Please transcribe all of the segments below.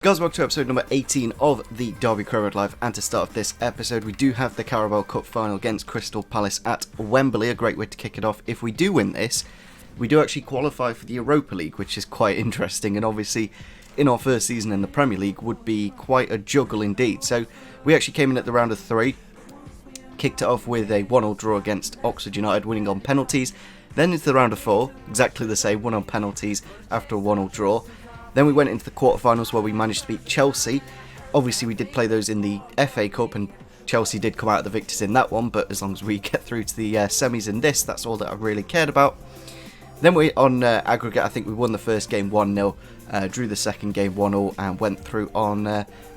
Guys, welcome to episode number 18 of the Derby Crowroad Live, and to start off this episode we do have the Carabao Cup final against Crystal Palace at Wembley. A great way to kick it off. If we do win this, we do actually qualify for the Europa League, which is quite interesting, and obviously in our first season in the Premier League would be quite a juggle indeed. So we actually came in at the round of 3, kicked it off with a 1-1 draw against Oxford United, winning on penalties. Then into the round of 4, exactly the same, won on penalties after a 1-1 draw. Then we went into the quarterfinals where we managed to beat Chelsea. Obviously we did play those in the FA Cup and Chelsea did come out the victors in that one, but as long as we get through to the semis in this, that's all that I really cared about. Then we, on aggregate, I think we won the first game 1-0, drew the second game 1-0 and went through on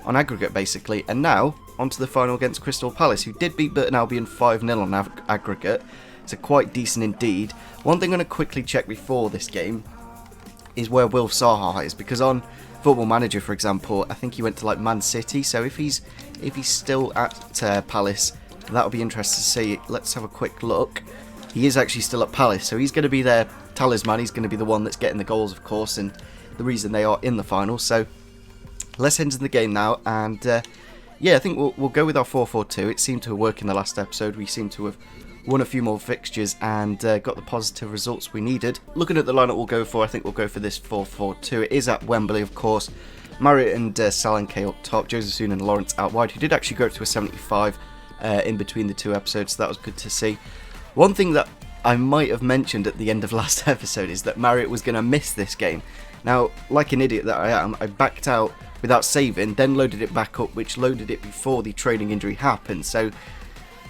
aggregate basically. And now, onto the final against Crystal Palace, who did beat Burton Albion 5-0 on aggregate. So quite decent indeed. One thing I'm going to quickly check before this game is where Will Zaha is, because on Football Manager, for example, I think he went to like Man City. So if he's still at Palace, that'll be interesting to see. Let's have a quick look. He is actually still at Palace, so he's going to be their talisman. He's going to be the one that's getting the goals, of course, and the reason they are in the final. So let's head into the game now, and yeah, I think we'll go with our 4-4-2. It seemed to work in the last episode. We seem to have won a few more fixtures and got the positive results we needed. Looking at the lineup we'll go for, I think we'll go for this 4-4-2. It is at Wembley, of course. Marriott and Solanke up top, Josephson and Lawrence out wide, who did actually go up to a 75 in between the two episodes, so that was good to see. One thing that I might have mentioned at the end of last episode is that Marriott was going to miss this game. Now, like an idiot that I am, I backed out without saving, then loaded it back up, which loaded it before the training injury happened, so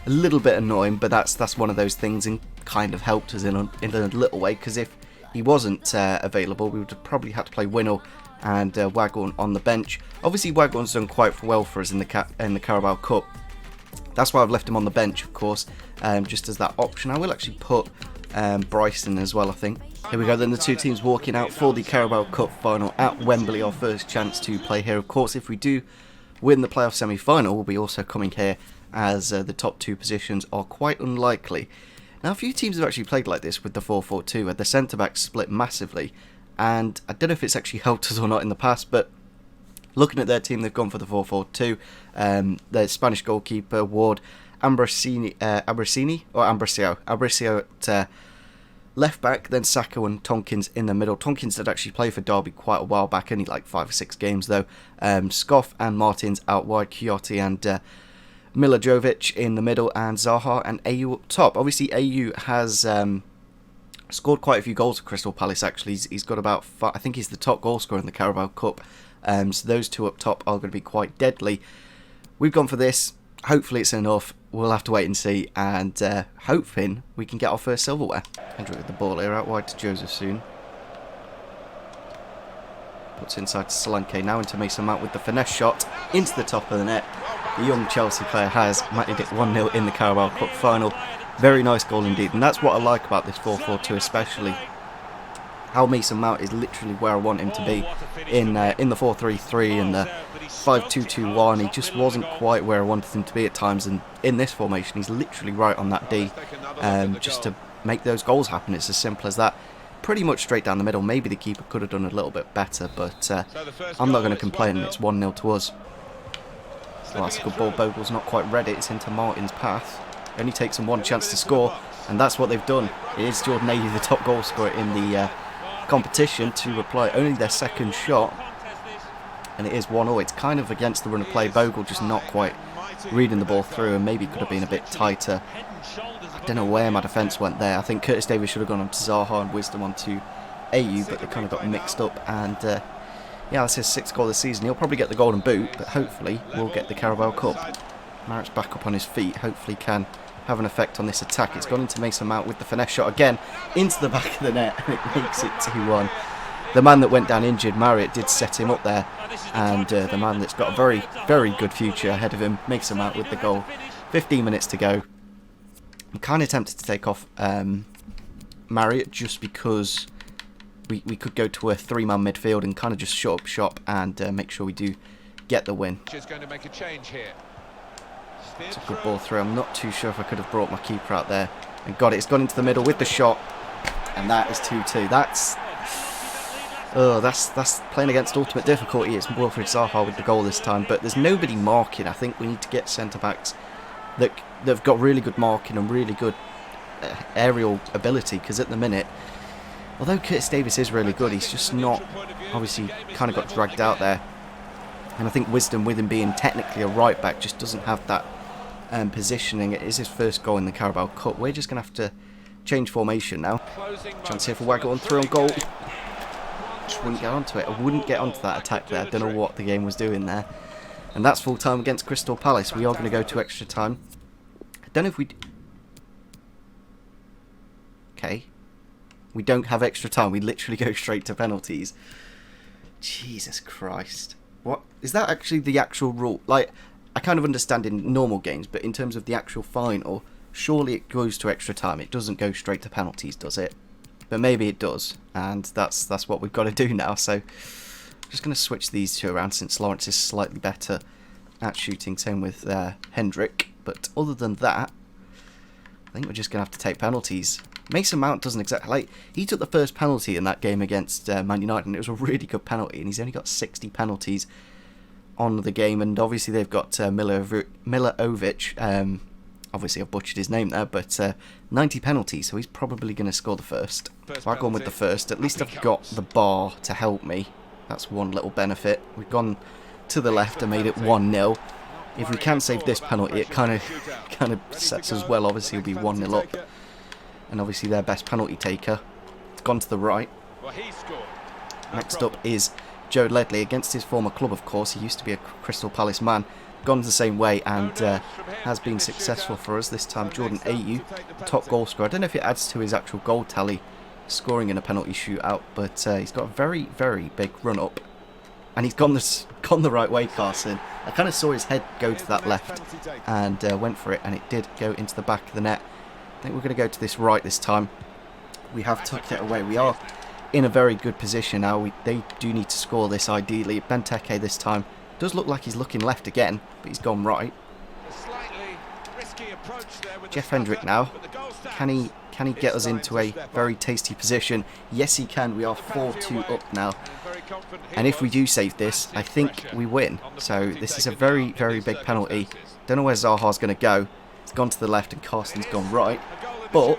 a little bit annoying, but that's one of those things, and kind of helped us in a little way, because if he wasn't available, we would have probably had to play Winnell and Waghorn on the bench. Obviously, Waghorn's done quite well for us in the Carabao Cup. That's why I've left him on the bench, of course, just as that option. I will actually put Bryson as well, I think. Here we go, then the two teams walking out for the Carabao Cup final at Wembley, our first chance to play here. Of course, if we do win the playoff semi-final, we'll be also coming here, as the top two positions are quite unlikely. Now, a few teams have actually played like this with the 4-4-2, where the centre-backs split massively, and I don't know if it's actually helped us or not in the past, but looking at their team, they've gone for the 4-4-2. The Spanish goalkeeper, Ward, Ambrosio at left back, then Sacco and Tonkins in the middle. Tonkins did actually play for Derby quite a while back, only like 5 or 6 games though. Scoff and Martins out wide, Chioti and Milojevic in the middle, and Zaha and AU up top. Obviously, AU has scored quite a few goals for Crystal Palace, actually. He's got about 5, I think he's the top goal scorer in the Carabao Cup. So those two up top are going to be quite deadly. We've gone for this. Hopefully it's enough. We'll have to wait and see, and hoping we can get our first silverware. Hendrick with the ball here, out wide to Josephson. Puts inside to Solanke, now into Mason Mount with the finesse shot into the top of the net. The young Chelsea player has made it 1-0 in the Carabao Cup final. Very nice goal indeed, and that's what I like about this 4-4-2 especially. How Mason Mount is literally where I want him to be in the 4-3-3 and the 5-2-2-1. He just wasn't quite where I wanted him to be at times, and in this formation he's literally right on that D, just to make those goals happen. It's as simple as that. Pretty much straight down the middle. Maybe the keeper could have done a little bit better, but I'm not going to complain. It's 1-0 to us. Well, that's a good ball. Bogle's not quite read it. It's into Martin's path. Only takes them one chance to score, and that's what they've done. It is Jordan Ayew, the top goal scorer in the competition, to reply only their second shot, and it is 1-0. It's kind of against the run of play. Bogle just not quite reading the ball through, and maybe could have been a bit tighter. I don't know where my defence went there. I think Curtis Davies should have gone on to Zaha and Wisdom onto Ayew, but they kind of got mixed up, and yeah, that's his 6th goal this season. He'll probably get the golden boot, but hopefully we'll get the Carabao Cup. Marritt's back up on his feet, hopefully can have an effect on this attack. It's gone into Mason Mount with the finesse shot again into the back of the net, and it makes it 2-1. The man that went down injured, Marriott, did set him up there, and the man that's got a very, very good future ahead of him, Mason Mount with the goal. 15 minutes to go. I'm kind of tempted to take off Marriott, just because we could go to a 3-man midfield and kind of just shut up shop and make sure we do get the win. She's going to make a change here. It's a good ball through. I'm not too sure if I could have brought my keeper out there and got it. It's gone into the middle with the shot, and that is 2-2. Oh, that's playing against ultimate difficulty. It's Wilfried Zaha with the goal this time, but there's nobody marking. I think we need to get centre-backs that've got really good marking and really good aerial ability, because at the minute, although Curtis Davies is really good, he's just not, obviously kind of got dragged out there. And I think Wisdom, with him being technically a right back, just doesn't have that positioning. It is his first goal in the Carabao Cup. We're just going to have to change formation now. Chance here for Waggle on through on goal. Just wouldn't get onto it. I wouldn't get onto that attack there. I don't know what the game was doing there. And that's full time against Crystal Palace. We are going to go to extra time. I don't know if we... Okay. We don't have extra time. We literally go straight to penalties. Jesus Christ. What? Is that actually the actual rule? Like, I kind of understand in normal games, but in terms of the actual final, surely it goes to extra time. It doesn't go straight to penalties, does it? But maybe it does, and that's what we've got to do now. So I'm just going to switch these two around since Lawrence is slightly better at shooting. Same with Hendrick. But other than that, I think we're just going to have to take penalties. Mason Mount doesn't exactly... Like, he took the first penalty in that game against Man United, and it was a really good penalty, and he's only got 60 penalties on the game, and obviously they've got Milovic. Obviously I've butchered his name there, but 90 penalties, so he's probably going to score the first. So I've gone with the first. At least I've got the bar to help me. That's one little benefit. We've gone to the left and made it 1-0. If we can save this penalty, it kind of sets us well. Obviously we'll be 1-0 up. And obviously their best penalty taker. It's gone to the right. Next up is Joe Ledley against his former club, of course. He used to be a Crystal Palace man. Gone the same way and has been successful for us this time. Jordan Ayew, top goal scorer. I don't know if it adds to his actual goal tally scoring in a penalty shootout, but he's got a very, very big run up. And he's gone the right way, Carson. I kind of saw his head go to that left and went for it, and it did go into the back of the net. I think we're going to go to this right this time. We have tucked it away. We are in a very good position now. They do need to score this ideally. Benteke this time. Does look like he's looking left again, but he's gone right. Jeff Hendrick now. Can he get us into a very tasty position? Yes, he can. We are 4-2 up now. And if we do save this, I think we win. So this is a very, very big penalty. Don't know where Zaha's going to go. He's gone to the left and Carson's gone right. But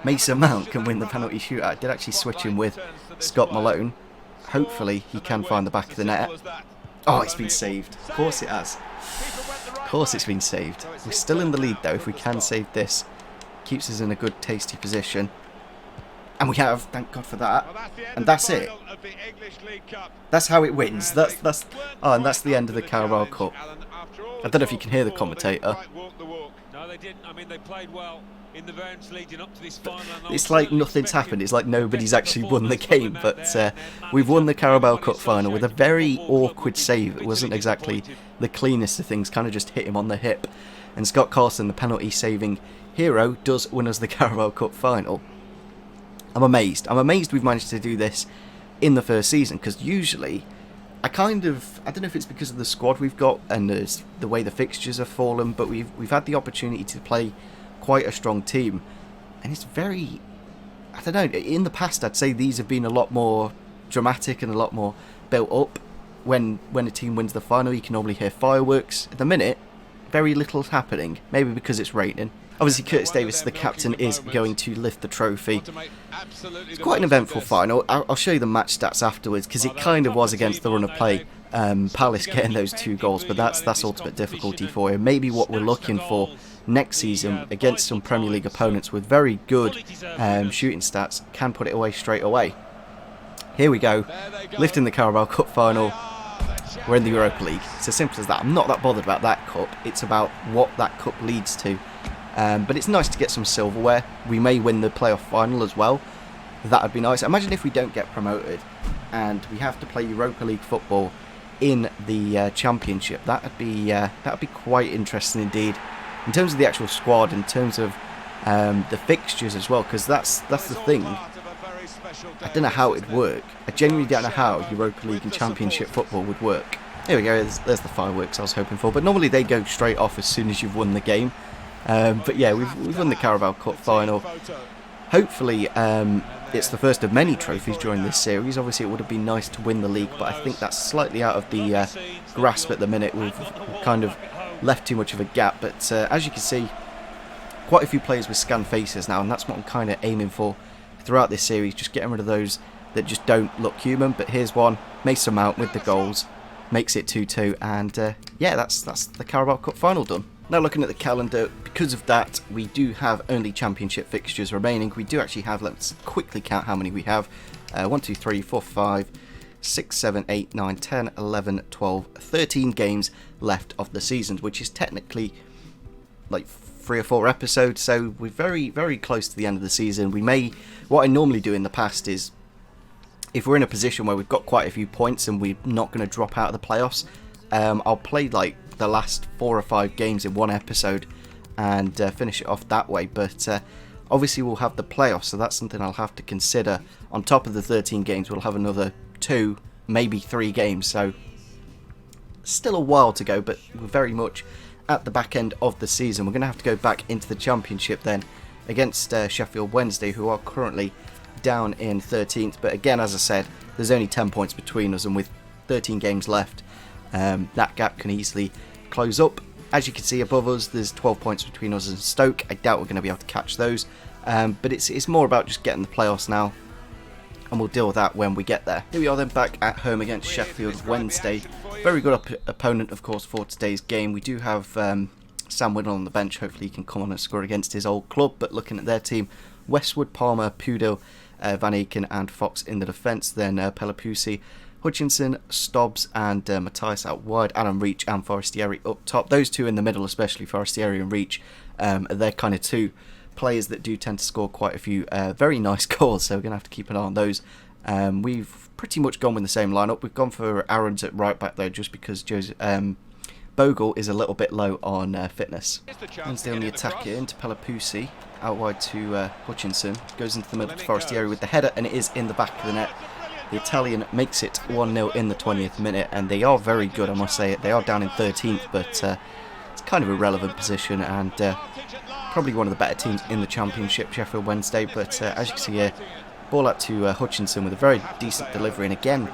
Mason Mount can win the penalty shootout. I did actually switch him with Scott Malone. Hopefully he can find the back of the net. Oh, it's been saved. Of course it has. Of course it's been saved. We're still in the lead though. If we can save this, keeps us in a good, tasty position. And we have, thank God for that. And that's it. That's how it wins. And that's the end of the Carabao Cup. I don't know if you can hear the commentator. No, they didn't. I mean, they played well in the rounds leading up to this final. It's like nothing's happened. It's like nobody's actually won the game. But we've won the Carabao Cup final with a very awkward save. It wasn't exactly the cleanest of things. Kind of just hit him on the hip. And Scott Carson, the penalty saving hero, does win us the Carabao Cup final. I'm amazed. I'm amazed we've managed to do this in the first season, because usually I don't know if it's because of the squad we've got and the way the fixtures have fallen, but we've had the opportunity to play quite a strong team, and it's very, I don't know, in the past I'd say these have been a lot more dramatic and a lot more built up. When a team wins the final, you can normally hear fireworks. At the minute, very little's happening, maybe because it's raining. Obviously Curtis Davies, the captain, is going to lift the trophy. It's quite an eventful final. I'll show you the match stats afterwards, because it kind of was against the run of play. Palace getting those 2 goals, but that's ultimate difficulty for you. Maybe what we're looking for next season against some Premier League opponents with very good shooting stats can put it away straight away. Here we go, lifting the Carabao Cup final. We're in the Europa League. It's as simple as that. I'm not that bothered about that cup. It's about what that cup leads to. But it's nice to get some silverware. We may win the playoff final as well. That would be nice. Imagine if we don't get promoted and we have to play Europa League football in the Championship. That would be quite interesting indeed. In terms of the actual squad, in terms of the fixtures as well, because that's the thing. I don't know how it would work. I genuinely don't know how Europa League and Championship football would work. Here we go. There's the fireworks I was hoping for. But normally they go straight off as soon as you've won the game. But yeah, we've won the Carabao Cup final. Hopefully it's the first of many trophies during this series. Obviously it would have been nice to win the league, but I think that's slightly out of the grasp at the minute. We've kind of left too much of a gap, but as you can see, quite a few players with scanned faces now, and that's what I'm kind of aiming for throughout this series, just getting rid of those that just don't look human. But here's one, Mason Mount with the goals, makes it 2-2, and yeah, that's the Carabao Cup final done. Now looking at the calendar, because of that, we do have only championship fixtures remaining. We do actually have, let's quickly count how many we have. 1, 2, 3, 4, 5, 6, 7, 8, 9, 10, 11, 12, 13 games left of the season, which is technically like 3 or 4 episodes, so we're very, very close to the end of the season. What I normally do in the past is, if we're in a position where we've got quite a few points and we're not going to drop out of the playoffs, I'll play like the last 4 or 5 games in one episode and finish it off that way. But obviously we'll have the playoffs, so that's something I'll have to consider. On top of the 13 games, we'll have another 2, maybe 3 games, so still a while to go, but we're very much at the back end of the season. We're going to have to go back into the championship then against Sheffield Wednesday, who are currently down in 13th. But again, as I said, there's only 10 points between us, and with 13 games left, that gap can easily close up. As you can see above us, there's 12 points between us and Stoke. I doubt we're going to be able to catch those, but it's more about just getting the playoffs now, and we'll deal with that when we get there. Here we are then, back at home against Sheffield Wednesday. Very good opponent, of course, for today's game. We do have Sam Whittle on the bench. Hopefully he can come on and score against his old club. But looking at their team, Westwood, Palmer, Pudil, Van Aken and Fox in the defence. Then Pelapusi, Hutchinson, Stobbs and Matthias out wide. Adam Reach and Forestieri up top. Those two in the middle, especially Forestieri and Reach, they're kind of two players that do tend to score quite a few very nice goals, so we're going to have to keep an eye on those. We've pretty much gone with the same lineup. We've gone for Aarons at right back though, just because Bogle is a little bit low on fitness. Wednesday on the attack here, into Pelapusi, out wide to Hutchinson, goes into the middle to Forestieri with the header, and it is in the back of the net. The Italian makes it 1-0 in the 20th minute, and they are very good, I must say. They are down in 13th, but it's kind of a relevant position, and probably one of the better teams in the Championship, Sheffield Wednesday. But as you can see here, ball out to Hutchinson with a very decent delivery, and again,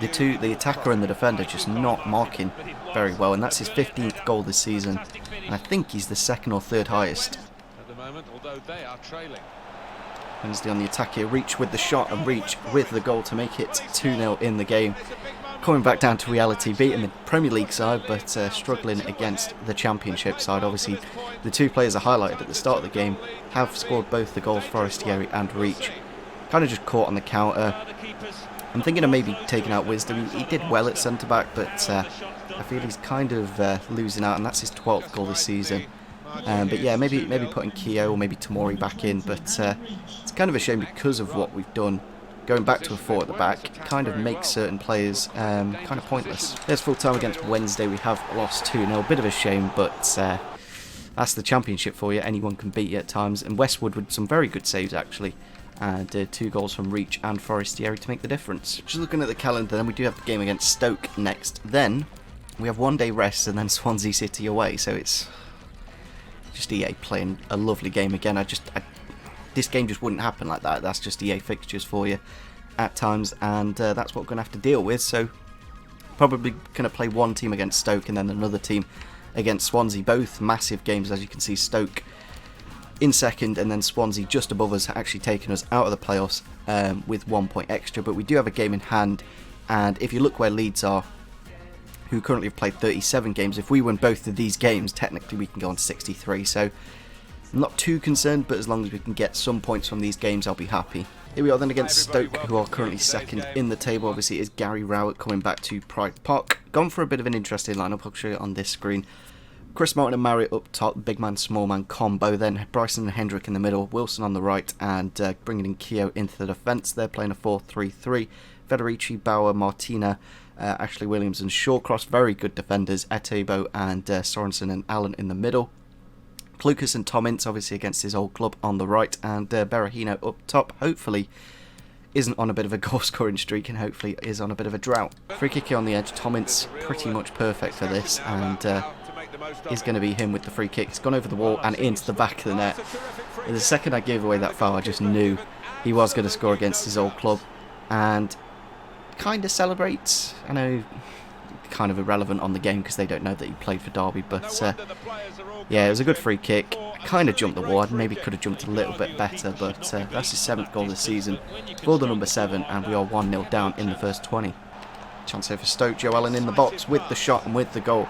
the attacker and the defender just not marking very well, and that's his 15th goal this season, and I think he's the 2nd or 3rd highest. At the moment, although they are trailing. Wednesday on the attack here, Reach with the shot and Reach with the goal to make it 2-0 in the game. Coming back down to reality, beating the Premier League side, but struggling against the Championship side. Obviously, the two players I highlighted at the start of the game have scored both the goals, Forestieri and Reach. Kind of just caught on the counter. I'm thinking of maybe taking out Wisdom. He did well at centre-back, but I feel he's kind of losing out, and that's his 12th goal this season. But yeah, maybe putting Keogh or maybe Tamori back in, but it's kind of a shame because of what we've done. Going back to a 4 at the back kind of makes certain players kind of pointless. There's full time against Wednesday. We have lost 2-0. Bit of a shame, but that's the Championship for you. Anyone can beat you at times. And Westwood with some very good saves actually. And 2 goals from Reach and Forestieri to make the difference. Just looking at the calendar, then we do have the game against Stoke next. Then we have 1 day rest and then Swansea City away. So it's just EA playing a lovely game again. This game just wouldn't happen like that. That's just EA fixtures for you at times, and that's what we're going to have to deal with. So probably going to play one team against Stoke and then another team against Swansea. Both massive games, as you can see. Stoke in 2nd and then Swansea just above us, actually taking us out of the playoffs with 1 point extra. But we do have a game in hand, and if you look where Leeds are, who currently have played 37 games, if we win both of these games, technically we can go on to 63. So I'm not too concerned, but as long as we can get some points from these games, I'll be happy. Here we are then against Stoke, who are currently 2nd in the table. Obviously, it is Gary Rowett coming back to Pride Park. Gone for a bit of an interesting lineup. I'll show you on this screen. Chris Martin and Marriott up top, big man, small man combo. Then Bryson and Hendrick in the middle, Wilson on the right, and bringing in Keogh into the defence. They're playing a 4-3-3. Federici, Bauer, Martina, Ashley Williams and Shawcross. Very good defenders. Etebo and Sorensen and Allen in the middle. Lucas and Tom Ince obviously against his old club on the right, and Berahino up top. Hopefully isn't on a bit of a goal scoring streak, and hopefully is on a bit of a drought. Free kick on the edge. Tom Ince pretty much perfect for this, and is going to be him with the free kick. It's gone over the wall and into the back of the net. And the second I gave away that foul, I just knew he was going to score against his old club. And kind of celebrates. I know, kind of irrelevant on the game because they don't know that he played for Derby. But yeah, it was a good free kick. Kind of jumped the wall. Maybe could have jumped a little bit better. But that's his 7th goal this season for the number 7. And we are 1-0 down in the first 20. Chance here for Stoke. Joe Allen in the box with the shot and with the goal.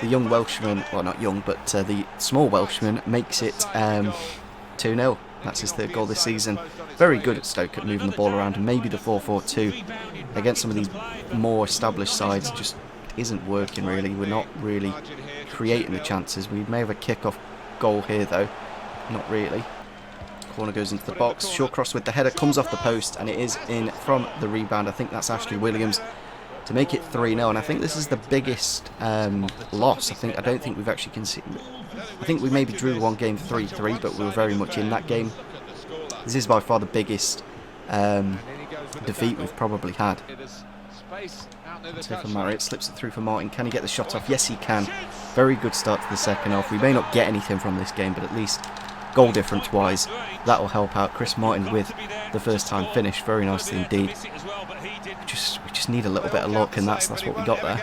The young Welshman, well not young, but the small Welshman makes it 2-0. That's his 3rd goal this season. Very good at Stoke at moving the ball around, and maybe the 4-4-2 against some of these more established sides just isn't working really. We're not really creating the chances. We may have a kick-off goal here though. Not really. Corner goes into the box. Short cross with the header, comes off the post, and it is in from the rebound. I think that's Ashley Williams to make it 3-0, and I think this is the biggest loss. I don't think we've actually conceded. I think we maybe drew one game 3-3, but we were very much in that game. This is by far the biggest defeat we've probably had. So for Marriott, slips it through for Martin. Can he get the shot off? Yes, he can. Very good start to the second half. We may not get anything from this game, but at least goal difference wise, that will help out. Chris Martin with the first time finish, very nicely indeed. We just need a little bit of luck, and that's what we got there.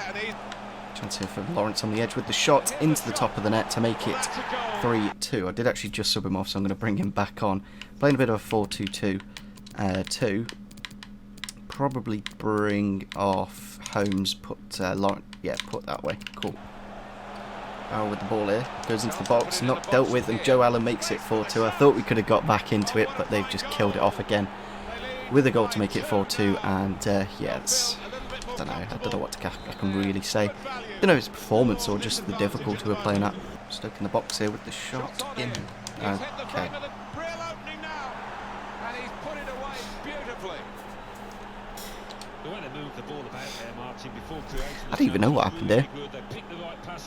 Chance here for Lawrence on the edge with the shot into the top of the net to make it 3-2. I did actually just sub him off, so I'm going to bring him back on. Playing a bit of a 4-2-2. Probably bring off Holmes. Put Lawrence. Yeah, put that way. Cool. Barrel with the ball here. Goes into the box. Not dealt with, and Joe Allen makes it 4-2. I thought we could have got back into it, but they've just killed it off again with a goal to make it 4-2. And yeah, it's, I don't know what I can really say. I don't know if it's performance or just the difficulty we're playing at. Stoke in the box here with the shot in. Okay. I don't even know what happened here.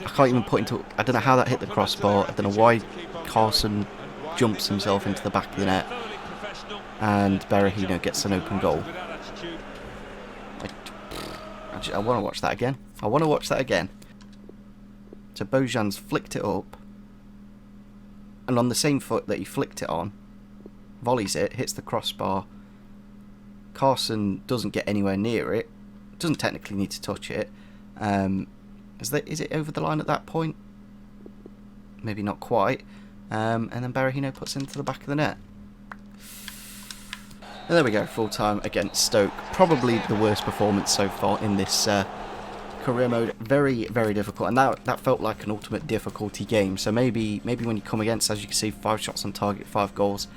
I can't even put into. I don't know how that hit the crossbar. I don't know why Carson jumps himself into the back of the net and Berahino gets an open goal. I want to watch that again. So Bojan's flicked it up, and on the same foot that he flicked it on, volleys it, hits the crossbar. Carson doesn't get anywhere near it. Doesn't technically need to touch it. Is it over the line at that point? Maybe not quite. And then Berahino puts it into the back of the net. And there we go, full time against Stoke. Probably the worst performance so far in this career mode. Very, very difficult. And that felt like an ultimate difficulty game. So maybe when you come against, as you can see, 5 shots on target, 5 goals.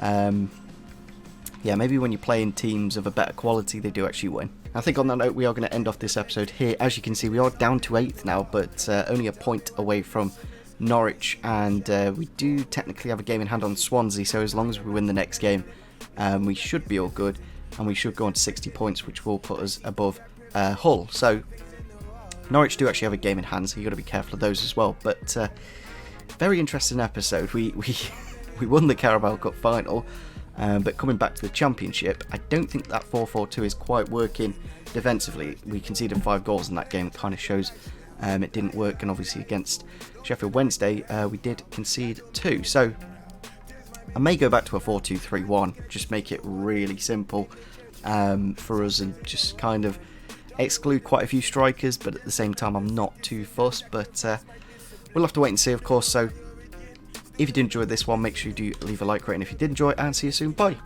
Yeah, maybe when you're playing teams of a better quality, they do actually win. I think on that note, we are going to end off this episode here. As you can see, we are down to 8th now, but only a point away from Norwich. And we do technically have a game in hand on Swansea, so as long as we win the next game, we should be all good. And we should go on to 60 points, which will put us above Hull. So Norwich do actually have a game in hand, so you've got to be careful of those as well. But very interesting episode. We won the Carabao Cup final. But coming back to the Championship, I don't think that 4-4-2 is quite working defensively. We conceded 5 goals in that game. It kind of shows it didn't work. And obviously against Sheffield Wednesday, we did concede 2. So I may go back to a 4-2-3-1. Just make it really simple for us and just kind of exclude quite a few strikers. But at the same time, I'm not too fussed. But we'll have to wait and see, of course. So if you did enjoy this one, make sure you do leave a like, rate, and if you did enjoy it, and see you soon. Bye.